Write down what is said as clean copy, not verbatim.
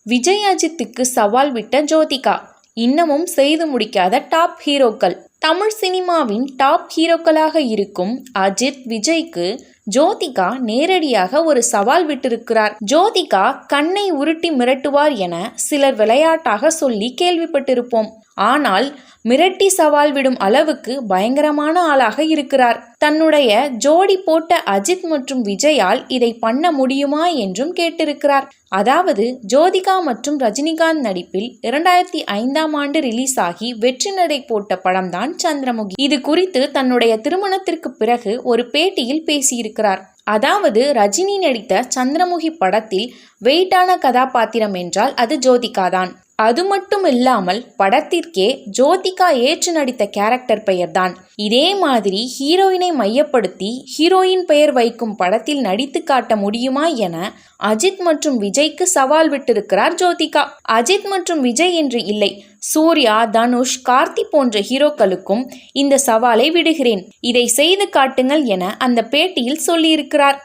விஜய் அஜித்துக்கு சவால் விட்ட ஜோதிகா. இன்னமும் செய்து முடிக்காத டாப் ஹீரோக்கள். தமிழ் சினிமாவின் டாப் ஹீரோக்களாக இருக்கும் அஜித், விஜய்க்கு ஜோதிகா நேரடியாக ஒரு சவால் விட்டிருக்கிறார். ஜோதிகா கண்ணை உருட்டி மிரட்டுவார் என சிலர் விளையாட்டாக சொல்லி கேள்விப்பட்டிருப்போம். ஆனால் மிரட்டி சவால் விடும் அளவுக்கு பயங்கரமான ஆளாக இருக்கிறார். தன்னுடைய ஜோடி போட்ட அஜித் மற்றும் விஜயால் இதை பண்ண முடியுமா என்றும் கேட்டிருக்கிறார். அதாவது ஜோதிகா மற்றும் ரஜினிகாந்த் நடிப்பில் 2005ஆம் ஆண்டு ரிலீஸ் ஆகி வெற்றி நடை போட்ட படம்தான் சந்திரமுகி. இது குறித்து தன்னுடைய திருமணத்திற்கு பிறகு ஒரு பேட்டியில் பேசியிருக்கிறார். அதாவது ரஜினி நடித்த சந்திரமுகி படத்தில் வெயிட்டான கதாபாத்திரம் என்றால் அது ஜோதிகா தான். அது மட்டும் இல்லாமல் படத்திற்கே ஜோதிகா ஏற்று நடித்த கேரக்டர் பெயர்தான். இதே மாதிரி ஹீரோயினை மையப்படுத்தி ஹீரோயின் பெயர் வைக்கும் படத்தில் நடித்து காட்ட முடியுமா என அஜித் மற்றும் விஜய்க்கு சவால் விட்டிருக்கிறார் ஜோதிகா. அஜித் மற்றும் விஜய் என்று இல்லை, சூர்யா, தனுஷ், கார்த்தி போன்ற ஹீரோக்களுக்கும் இந்த சவாலை விடுகிறேன், இதை செய்து காட்டுங்கள் என அந்த பேட்டியில் சொல்லியிருக்கிறார்.